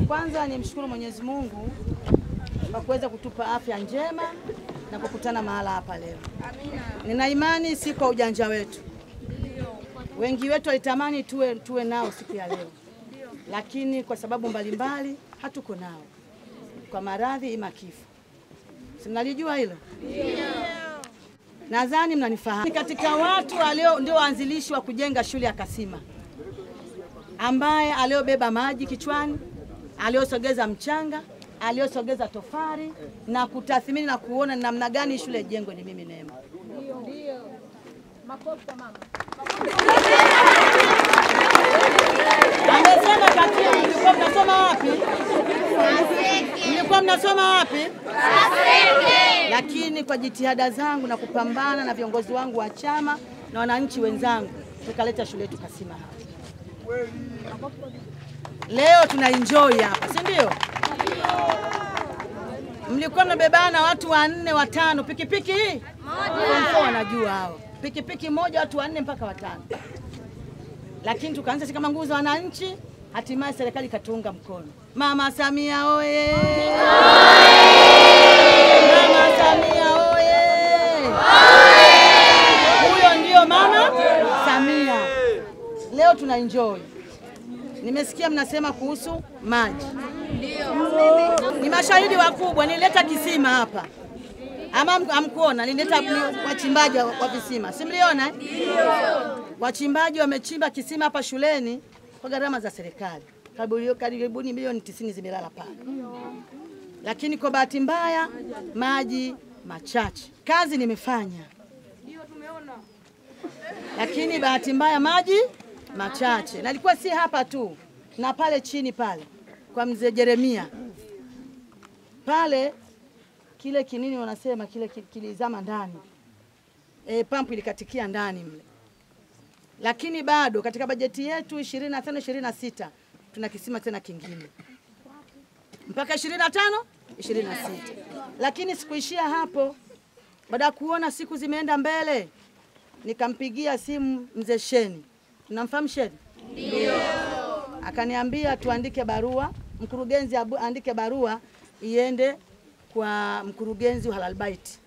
Kwanza nimshukuru Mwenyezi Mungu kwa kuweza kutupa afya njema na kukutana mahala hapa leo. Amina. Nina imani si kwa ujanja wetu. Ndio. Wengi wetu walitamani tuwe nao siku ya leo. Ndio. Lakini kwa sababu mbalimbali hatuko nao. Kwa maradhi ima kifo. Mnalijua hilo? Ndio. Nadhani mnanifahamu. Katika watu ndio waanzilishi wa kujenga shule ya Kasima, ambaye aliobeba maji kichwani, aliosogeza mchanga, aliosogeza tofari na kutathmini na kuona namna gani shule ijengwe ni mimi Neema. Ndio. Makofi kwa mama. Amesema katika mlikuwa mnasoma wapi? Mlikuwa mnasoma wapi? Lakini kwa jitihada zangu na kupambana na viongozi wangu wa chama na wananchi wenzangu tukaleta shule yetu Kasima hapa. Leo tuna enjoy hapa, si ndio? Mlikuwa mnabebana watu 4 5, pikipiki hii moja. Wanajua hao. Pikipiki moja watu 4 mpaka 5. Lakini tukaanza kama nguvu za wananchi, hatimaye serikali katuunga mkono. Mama Samia oye! Mama Samia oye! Huyo ndio Mama Samia. Leo tuna enjoy. Nimesikia mnasema kuhusu maji. Ndio. Ni mashahidi wakubwa, nilileta kisima hapa. Ama amkuona, nilileta wachimbaji wa visima. Si mliona? Ndio. Wachimbaji wamechimba kisima hapa shuleni kwa gharama za serikali. Karibu milioni 90 zimelala pale. Lakini kwa bahati mbaya maji machache. Kazi nimefanya. Ndio tumeona. Lakini bahati mbaya maji machache. Na ilikuwa si hapa tu, na pale chini pale kwa mzee Jeremia. Pale kile kinini wanasema kile kilizama ndani. Pampu ilikatikia ndani mle. Lakini bado katika bajeti yetu 25-26 tuna kisima tena kingine. Mpaka 25-26. Lakini sikuishia hapo. Baada ya kuona siku zimeenda mbele, nikampigia simu mzee Sheni. Tunamfahamu Sheni? Ndio. Akaniambia tuandike barua, mkurugenzi aandike barua iende kwa mkurugenzi wa Halal Bait.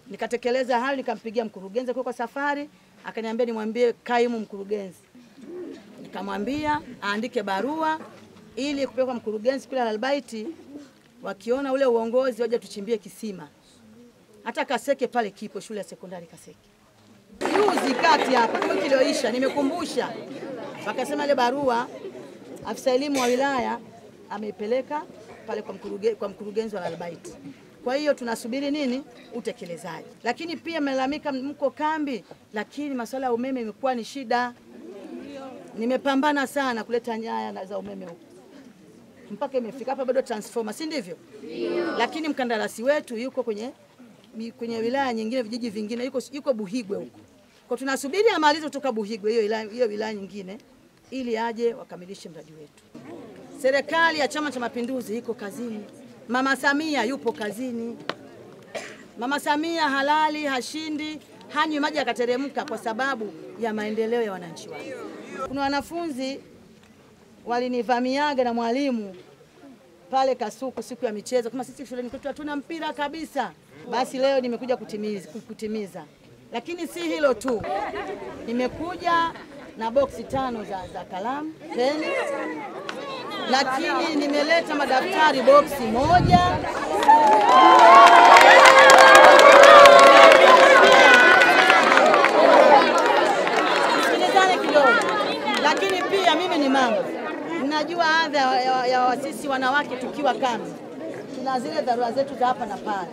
Nikatekeleza hayo, nikampigia mkurugenzi kwa safari, akaniambia nimwambie kaimu mkurugenzi. Nikamwambia aandike barua ili kupeleka mkurugenzi kule Halal Bait, wakiona ule uongozi waje tuchimbie kisima. Hata Kaseke pale kipo shule ya sekondari Kaseke. Juzi kati hapa kwa kilioisha nimekumbusha. Wakasema ile barua afisa elimu wa wilaya ameipeleka pale kwa mkurugenzi wa Halal Bait. Kwa hiyo tunasubiri nini? Utekelezaji. Lakini pia melalamika mko kambi, lakini masuala ya umeme imekuwa ni shida. Nimepambana sana kuleta nyaya za umeme huko. Mpaka imefika hapa bado transformer, si ndivyo? Lakini mkandarasi wetu yuko kwenye wilaya nyingine, vijiji vingine, yuko Buhigwe huko. Kwa tunasubiri amalize kutoka Buhigwe hiyo wilaya nyingine ili aje wakamilishe mradi wetu. Serikali ya Chama cha Mapinduzi iko kazini. Mama Samia yupo kazini. Mama Samia halali, hashindi, hanywi maji akateremka kwa sababu ya maendeleo ya wananchi wake. Kuna wanafunzi walinivamiaga na mwalimu pale Kasuku siku ya michezo, kama sisi shuleni kwetu hatuna mpira kabisa. Basi leo nimekuja kutimiza. Lakini si hilo tu. Nimekuja na boksi 5 za kalamu, peni. Lakini nimeleta madaftari boksi 1. Sikilizane kidogo. Lakini pia mimi ni mama. Ninajua adha ya sisi wanawake tukiwa kambi. Tuna zile dharura zetu za hapa na pale.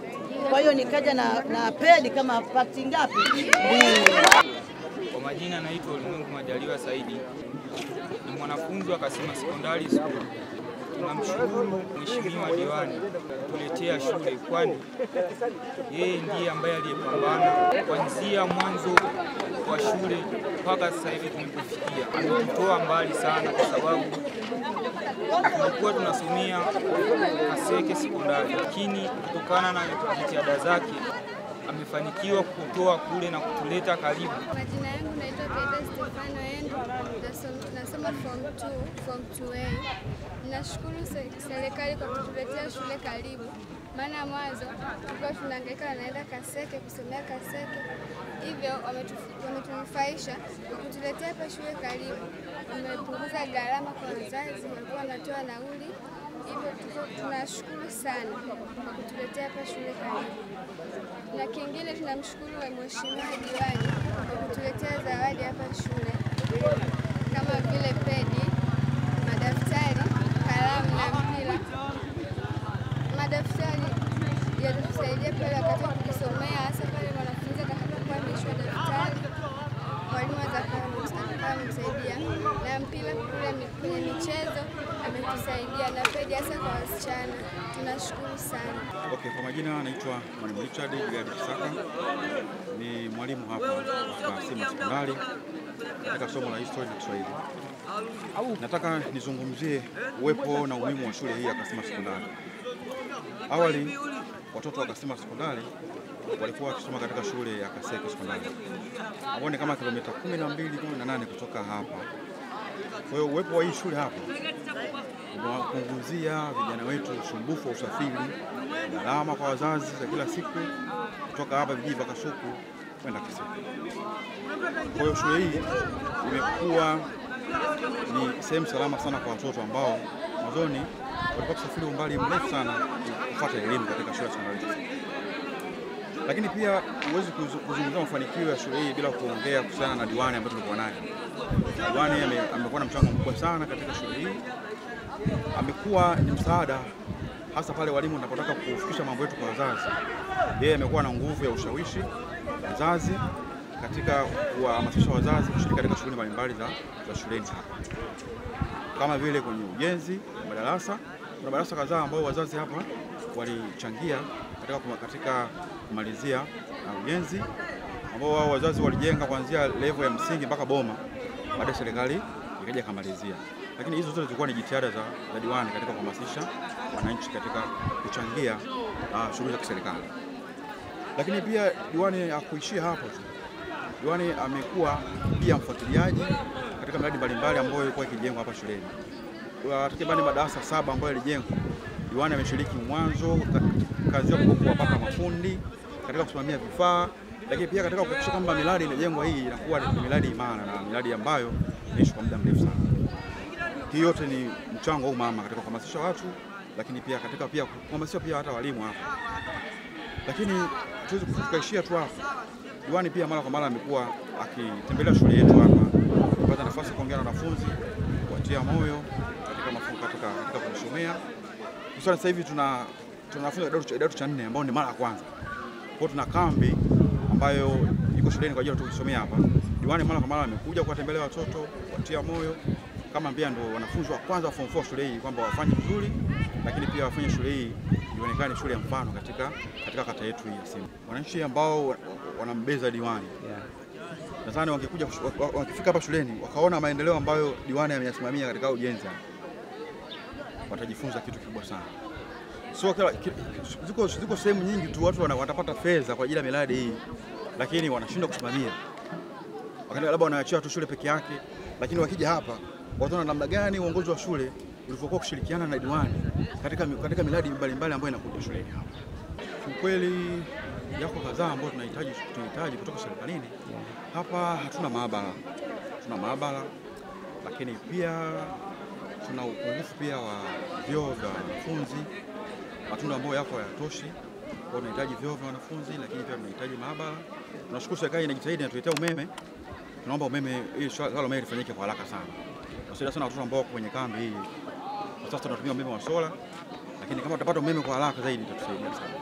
Kwa hiyo nikaja na pedi kama pakti ngapi? 2. Kwa majina naitwa Ulimwengu Majaliwa Saidi. Ni mwanafunzi wa Kasima Secondary School. Tunamshukuru Mheshimiwa Diwani kuletea shule, kwani yeye ndiye ambaye aliyepambana kuanzia mwanzo wa shule mpaka sasa hivi tulipofikia. Ametutoa mbali sana kwa sababu tulikuwa tunasomea Kaseke Sekondari, lakini kutokana na jitihada zake amefanikiwa kutoa kule na kutuleta karibu. Majina yangu naitwa Peda Stefano Endo, nasoma form 2A. Nashukuru serikali kwa kutuletea shule karibu. Maana mwanzo tulikuwa tunahangaika naenda Kaseke kusomea Kaseke. Hivyo wametunufaisha kwa kutuletea hapa shule karibu. Wamepunguza gharama kwa wazazi, walikuwa wanatoa nauli. Hivyo tunashukuru sana kwa kutuletea hapa shule karibu. Na kingine tunamshukuru Mheshimiwa Diwani kwa kutuletea zawadi hapa shule kama vile pedi, madaftari, kalamu na mpira. Madaftari yanatusaidia pale wakati wa kujisomea, hasa pale mwanafunzi atakapokuwa ameishiwa daftari, mwalimu atakapokuwa amemsaidia. Na mpira kule kwenye michezo ametusaidia, na pedi hasa kwa wasichana. Tunashukuru sana. Okay, kwa majina naitwa Mwalimu Richard Kisaka. Ni mwalimu hapa Kasima Sekondari katika somo la historia na Kiswahili. Nataka nizungumzie uwepo na umuhimu wa shule hii ya Kasima Sekondari. Awali watoto wa Kasima Sekondari walikuwa wakisoma katika shule ya Kaseke Sekondari, ambao ni kama kilomita 12-18 kutoka hapa. Kwa hiyo uwepo wa hii shule hapa unawapunguzia vijana wetu usumbufu wa usafiri, gharama kwa wazazi za kila siku kutoka hapa vijiji vya Kasuku kwenda Kaseke. Kwa hiyo shule hii imekuwa ni sehemu salama sana kwa watoto ambao mwanzoni walikuwa kusafiri umbali mrefu sana kupata elimu katika shule ya sekondari. Lakini pia huwezi kuzungumzia mafanikio ya shule hii bila kuongea kuhusiana na diwani ambaye tulikuwa naye. Diwani amekuwa na mchango mkubwa sana katika shule hii. Amekuwa ni msaada hasa pale walimu wanapotaka kufikisha mambo yetu kwa wazazi. Yeye amekuwa na nguvu ya ushawishi wazazi katika kuhamasisha wazazi kushiriki katika shughuli mbalimbali za shuleni hapa. Kama vile kwenye ujenzi wa madarasa, kuna madarasa kadhaa ambayo wazazi hapa walichangia katika kumalizia ujenzi ambao wao wazazi walijenga kuanzia level ya msingi mpaka boma, baada ya serikali ikaja kamalizia. Lakini hizo zote zilikuwa ni jitihada za diwani katika kuhamasisha wananchi katika kuchangia shughuli za kiserikali. Lakini pia diwani hakuishia hapo tu. Diwani amekuwa pia mfuatiliaji katika miradi mbalimbali ambayo ilikuwa ikijengwa hapa shuleni. Takriban madarasa 7 ambayo yalijengwa, diwani ameshiriki mwanzo kazi ya kuwapata mafundi katika kusimamia vifaa, lakini pia katika kuhakikisha kwamba miradi inajengwa hii inakuwa ni miradi imara na miradi ambayo inaishi kwa muda mrefu sana. Hii yote ni mchango wa mama katika kuhamasisha watu, lakini pia katika kuhamasisha pia hata walimu hapa. Lakini tuweze kukaishia tu hapa. Diwani pia mara kwa mara amekuwa akitembelea shule yetu hapa, kupata nafasi kuongea na wanafunzi, kuwatia moyo katika mafunzo katika kujisomea. Sasa hivi tunafunza kidato cha 4 ambao ni mara ya kwanza. Kwa hiyo tuna kambi ambayo iko shuleni kwa ajili ya kujisomea hapa. Diwani mara kwa mara amekuja kuwatembelea watoto, kuwatia moyo, kama pia ndio wanafunzi wa kwanza wa form 4 shule hii kwamba wafanye vizuri, lakini pia wafanye shule hii ionekane shule ya mfano katika kata yetu hii ya Simba. Wananchi ambao wanambeza diwani, nadhani wakifika hapa shuleni wakaona maendeleo ambayo diwani ameyasimamia katika ujenzi, watajifunza kitu kikubwa sana. Ziko sehemu nyingi tu watu watapata fedha kwa ajili ya miradi hii, lakini wanashindwa kusimamia. Wakaenda labda wanaachia tu shule peke yake, lakini wakija hapa wataona namna gani uongozi wa shule ulivyokuwa kushirikiana na diwani katika miradi mbalimbali ambayo inakuja shuleni hapa. Kiukweli yako kadhaa ambayo tunahitaji kutoka serikalini. Hapa hatuna maabara, lakini pia tuna upungufu pia wa vyoo vya wanafunzi, matunda ambayo yako hayatoshi. Kwa tunahitaji vyoo vya wanafunzi, lakini pia tunahitaji maabara. Tunashukuru serikali inajitahidi na tuletea umeme. Tunaomba umeme ili swala la umeme lifanyike kwa haraka sana. Tunasaidia sana watoto ambao wako kwenye kambi hii. Sasa tunatumia umeme wa sola, lakini kama tutapata umeme kwa haraka zaidi itatusaidia sana.